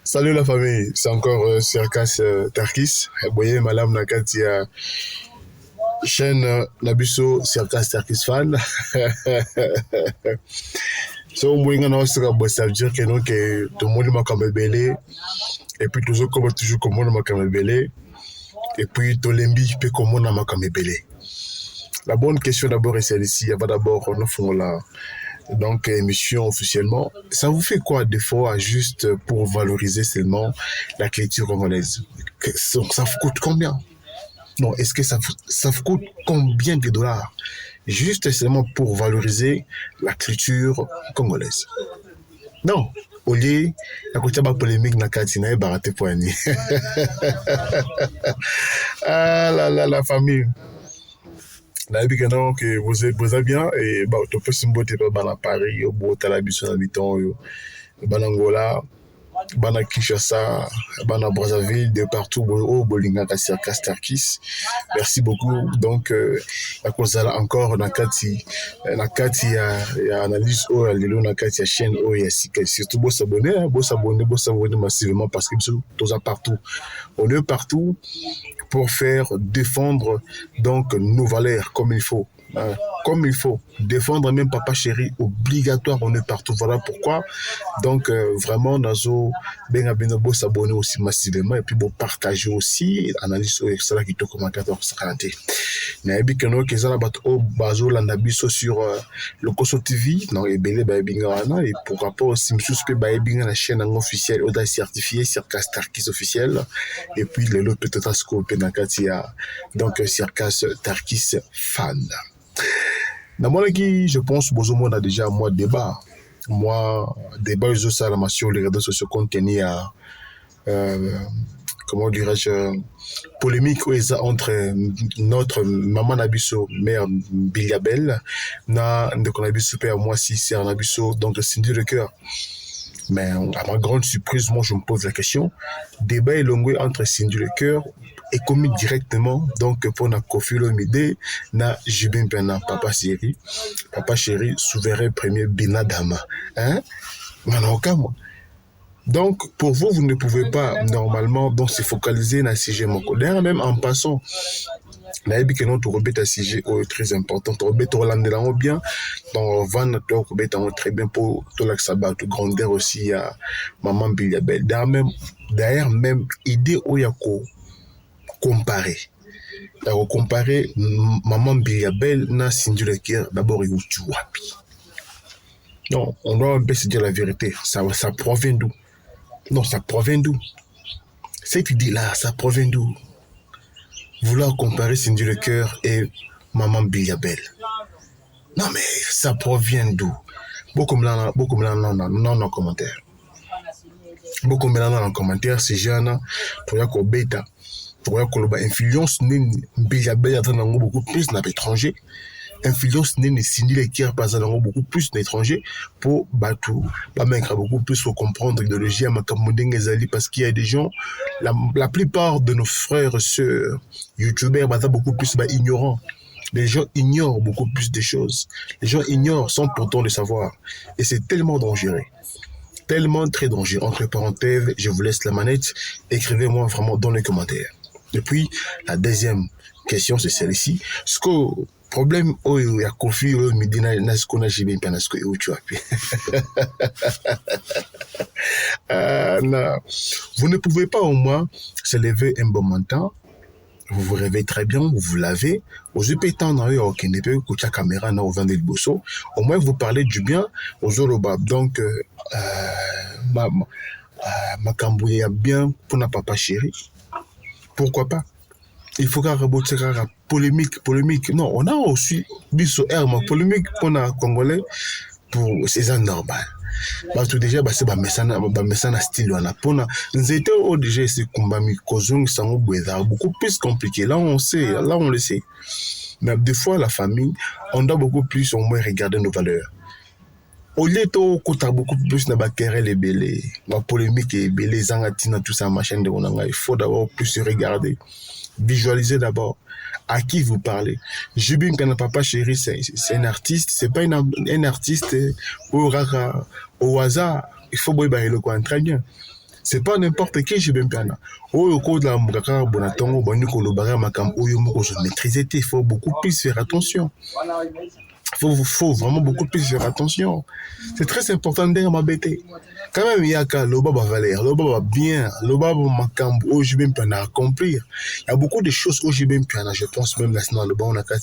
Salut la famille, c'est encore Circas Tarkis. Vous voyez, madame Nakati a chaîne Nabiso Circas Tarkis fan. So, moi, ça veut dire que non, que tout le monde m'a comme belé. Et puis, toujours comme toujours, comme on m'a comme belé. Et puis, tout l'embi peut comme on m'a comme belé. La bonne question d'abord est celle-ci. Il va d'abord, nous faisons la donc émission officiellement. Ça vous fait quoi des fois juste pour valoriser seulement la culture congolaise? Ça vous coûte combien? Non, est-ce que ça vous coûte combien de dollars? Juste seulement pour valoriser la culture congolaise. Non, au lieu, la côté de la polémique, na katina et baraté poigné. Ah là là, la famille. Nayebi que non que vous êtes bien et bah to peux simboter pas bana Paris au beau talabiso habitant yo bana Angola bana Kinshasa bana Brazzaville de partout au bolinga ka Circas Tarkis. Merci beaucoup donc la cause là encore na kati ya analyse o ya lelo na kati ya chaîne o ya sika surtout beau s'abonner massivement parce que tous partout on est partout pour faire défendre donc nos valeurs comme il faut. Comme il faut. Défendre même papa chéri, obligatoire, on est partout. Voilà pourquoi. Donc, vraiment, Nazo, Ben Benobo s'abonner aussi massivement et puis bon, partager aussi, analyse sur la qui te commentaire sera Naebi Keno, Kezala Bat O Bazo Landabiso sur le Koso TV, non, et Bele Baebinga, et pourquoi pas aussi, Monsieur Spé Baebinga, la chaîne officielle, Oda certifiée, Circas Tarkis officiel, et puis le lot peut-être scope Nakatia, donc Circas Tarkis fan. Dans mon avis, je pense que on a déjà moi débat. Moi, débat sur les réseaux sociaux contenus à comment dirais-je polémique entre notre maman Nabiso, mère Biliabel, na de Nabiso père moi si c'est un Nabiso donc Cindy le cœur. Mais à ma grande surprise, moi je me pose la question, débat est longué entre Cindy le cœur et commis directement donc pour na Kofi Olomide na Jibin Pena papa chéri souverain premier Binadama hein manaka moi. Donc, pour vous, vous ne pouvez pas normalement donc se focaliser dans le sujet moko. D'ailleurs, même en passant, nayebi que notre rebête à sujet très important. Rebête hollandais bien, donc van notre rebête très bien pour tout l'accès tout grandeur aussi à maman Biliabel. D'ailleurs même idée où il y a comparer. Alors comparer maman Biliabel na Cindy le cœur d'abord il wapi. Non, on doit un peu se dire la vérité. Ça provient d'où? Non, ça provient d'où? Cette idée-là, ça provient d'où? Vouloir comparer Cindy le cœur et maman Biliabel. Non, mais ça provient d'où? Beaucoup me l'ont en commentaire. Beaucoup me l'ont en commentaire, ces jeunes, pour y avoir bêta, pour y avoir influence, Biliabel a beaucoup plus dans l'étranger. Influence n'est Cindy le cœur pas beaucoup plus d'étrangers pour battre la main beaucoup plus pour comprendre l'idéologie à Makamudeng Ezali parce qu'il y a des gens la plupart de nos frères et sœurs youtubeurs beaucoup plus ignorants. Les gens ignorent beaucoup plus de choses. Les gens ignorent sans pourtant le savoir et c'est tellement dangereux. Tellement très dangereux. Entre parenthèses, je vous laisse la manette. Écrivez-moi vraiment dans les commentaires. Et puis, la deuxième question, c'est celle-ci. Ce que problème oh il y a Kofi Olomide na ce qu'on a j'ai bien parce que tu as pu. Vous ne pouvez pas au moins se lever un bon matin. Vous vous réveillez très bien, vous vous lavez. Vous êtes dans la caméra na au vent de bosso. Au moins vous parlez du bien aux Yoruba. Donc ma cambouille bien pour na papa chéri. Pourquoi pas? Il faut qu'à reboter polémique. Non, on a aussi biso polémique pour les Congolais pour ces ans normal. Parce que déjà, c'est un message style pour nous étions au déjà ce combat kozong sango beaucoup plus compliqué. Là on sait, là on le sait. Mais des fois la famille, on doit beaucoup plus au moins regarder nos valeurs. Au lieu de côté beaucoup plus na bakere les belé, la polémique et belé zangatina tout ça machin de onanga, il faut d'abord plus se regarder. Visualiser d'abord. À qui vous parlez? Jubin Kana Papa Chéri, c'est un artiste, c'est pas un artiste au hasard. Il faut boire le coin très bien. C'est pas n'importe qui Jubin Piana. Au cours de la Mugaka, Bonatongo, Boniko, Lobara, Makam, Oyomoko, je maîtrisais, il faut beaucoup plus faire attention. Faut vraiment beaucoup plus faire attention. C'est très important de ma bête. Quand même, il y a qu'à l'oba va valer, l'oba va bien, l'oba va macambo, oh, j'ai même pas à accomplir. Il y a beaucoup de choses où j'ai même pas, je pense même maintenant, le bon, on a qu'à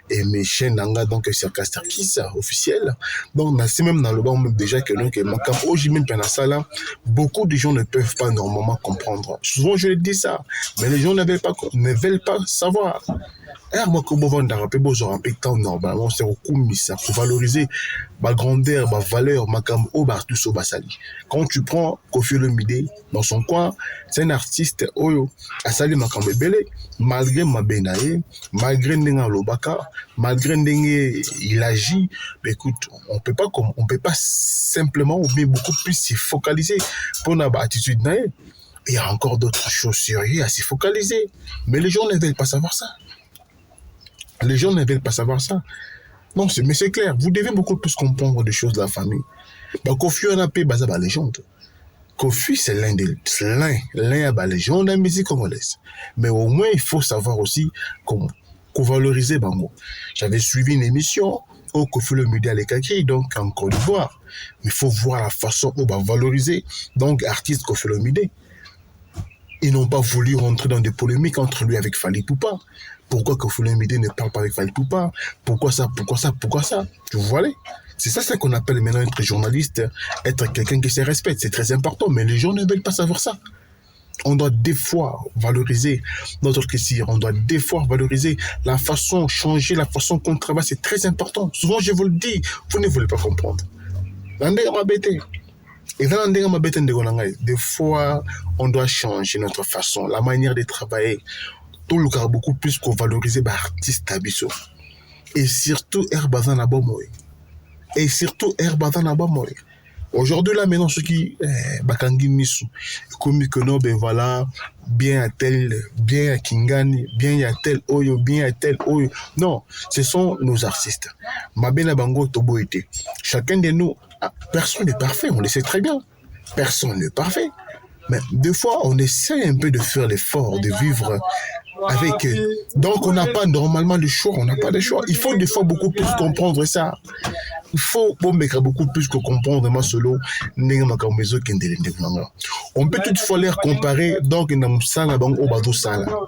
et mes chaînes d'anga, donc c'est Caster Kiss officiel. Donc, c'est même dans le bon, déjà que donc, macambo, oh, j'ai même pas ça là. Beaucoup de gens ne peuvent pas normalement comprendre. Souvent, je le dis ça, mais les gens ne veulent pas savoir. Moi, comme on va rappeler, bon, j'aurais un temps normalement, c'est au ça pour valoriser ma grandeur, ma valeur, ma cam, au bar, tout ça, basali. Quand tu prends Koffi Olomide dans son coin, c'est un artiste, oyo, asali ma cam belé, malgré ma benaye, malgré Nenga Lobaka, malgré Nenga il agit, mais écoute, on peut pas simplement, ou bien beaucoup plus s'y focaliser pour notre attitude. Il y a encore d'autres choses sérieuses à s'y focaliser. Mais les gens ne veulent pas savoir ça. Les gens ne veulent pas savoir ça. Non, mais c'est clair. Vous devez beaucoup plus comprendre des choses de la famille. Bah, Koffi, on a payé la légende. Koffi, c'est l'un à la légende de la musique congolaise. Mais au moins, il faut savoir aussi qu'on valoriser Bango. J'avais suivi une émission au Koffi Olomide à l'Ekaki, donc en Côte d'Ivoire. Mais il faut voir la façon où on va valoriser. Donc, artiste Koffi Olomide. Ils n'ont pas voulu rentrer dans des polémiques entre lui et Fally Ipupa. Pourquoi Koffi Olomide ne parle pas avec Fally Ipupa? Pourquoi ça? Tu vois, c'est ça qu'on appelle maintenant être journaliste, être quelqu'un qui se respecte. C'est très important, mais les gens ne veulent pas savoir ça. On doit des fois valoriser notre question. On doit des fois valoriser la façon, changer la façon qu'on travaille. C'est très important. Souvent, je vous le dis, vous ne voulez pas comprendre. Et des fois, on doit changer notre façon, la manière de travailler. Tout le cas beaucoup plus qu'on valoriser l'artiste abisso. Et surtout, Herbazan Abamoy. Aujourd'hui, là, maintenant, ceux qui, Bakangi Misu, comme que non, ben voilà, bien à tel, bien à Kingani, bien à tel Oyo, bien à tel Oyo. Non, ce sont nos artistes. Mabena Bango Tobo était. Chacun de nous, personne n'est parfait, on le sait très bien. Personne n'est parfait. Mais des fois, on essaie un peu de faire l'effort, de vivre avec eux. Donc, on n'a pas normalement le choix, on n'a pas le choix. Il faut des fois beaucoup plus comprendre ça. Il faut beaucoup plus que comprendre ma solo. On peut toutefois les comparer, donc il y a Moussala,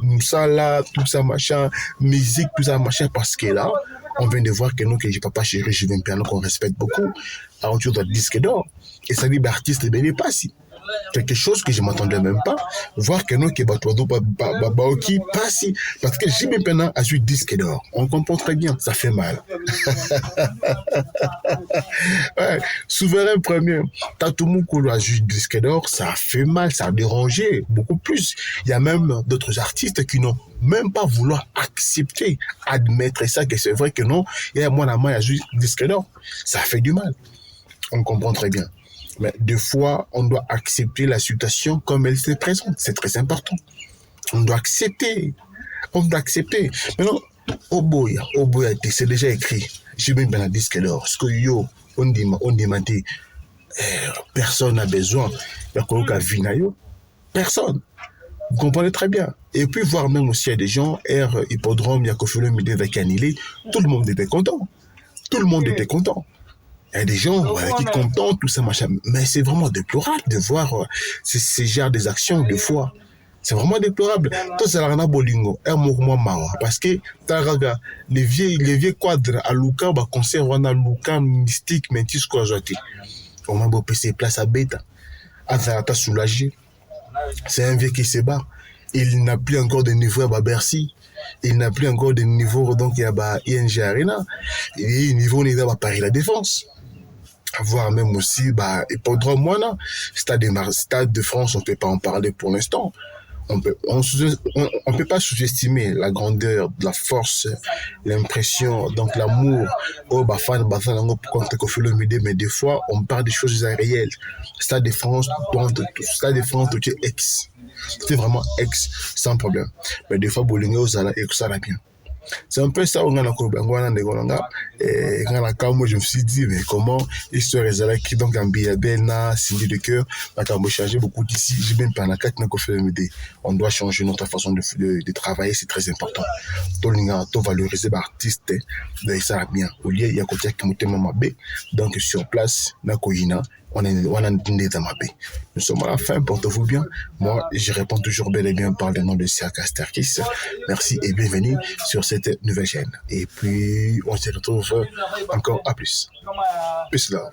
Moussala, tout ça, machin, musique, tout ça, machin, parce que là, on vient de voir que nous, que j'ai Papa Chéri, je viens piano qu'on respecte beaucoup, à autour de disque d'or. Et ça dit, l'artiste, il n'est pas si. Quelque chose que je ne m'attendais même pas, voir que nous, qui Baoki, pas si. Parce que j'ai maintenant à suite disque d'or. On comprend très bien, ça fait mal. Ouais, souverain premier, Tatoumoukoulou a juste disque d'or, ça a fait mal, ça a dérangé beaucoup plus. Il y a même d'autres artistes qui n'ont même pas voulu accepter, admettre ça, que c'est vrai que non, il y a moi la main à juste disque d'or. Ça fait du mal. On comprend très bien. Mais des fois, on doit accepter la situation comme elle se présente. C'est très important. On doit accepter. Maintenant, Oboya, c'est déjà écrit. J'ai même bien un disque d'or. Ce que yo, on dit, personne n'a besoin. Il y a quoi Vinayo? Personne. Vous comprenez très bien. Et puis, voir même aussi, il y a des gens, Hippodrome, il y a Koffi Olomide avec Annihilé. Tout le monde était content. Il y a des gens qui sont contents, tout ça, machin. Mais c'est vraiment déplorable de voir ces genres des actions, de fois. C'est vraiment déplorable. Tout ça, c'est un bolingo. Parce que, les vieux quadres à Luka, concert, on a Luka, mystique, mentis, quoi, on m'a beau PC place à bêta. Azarata soulagé. C'est un vieux qui se bat. Il n'a plus encore de niveau à Bercy. Il n'a plus encore de niveau, donc il y a ING Arena. Et niveau, il y a Paris La Défense. Voir même aussi Hippodrome Moana, Stade de France, on ne peut pas en parler pour l'instant. On peut pas sous-estimer la grandeur, la force, l'impression, donc l'amour au Bafan contre Koffi Olomide, mais des fois on parle des choses irréelles. Stade de France, tout ex. C'était vraiment ex, sans problème. Mais des fois, Bolingo, aux ala, et ça va bien. C'est un peu ça, on a la courbe, on a et quand la moi je me suis dit, mais comment histoire est qui donc en Biabena, Cindy de cœur, on va changer beaucoup d'ici, j'ai même pas la carte, on doit changer notre façon de travailler, c'est très important. Tout valoriser l'artiste, ça va bien. Au lieu, il y a côté qui monte Mamabé, donc sur place, na Koyina, on a dans ma baie. Nous sommes à la fin, portez-vous bien. Moi, je réponds toujours bel et bien par le nom de Siaka Starkis. Merci et bienvenue sur cette nouvelle chaîne. Et puis, on se retrouve encore à plus. Peace love.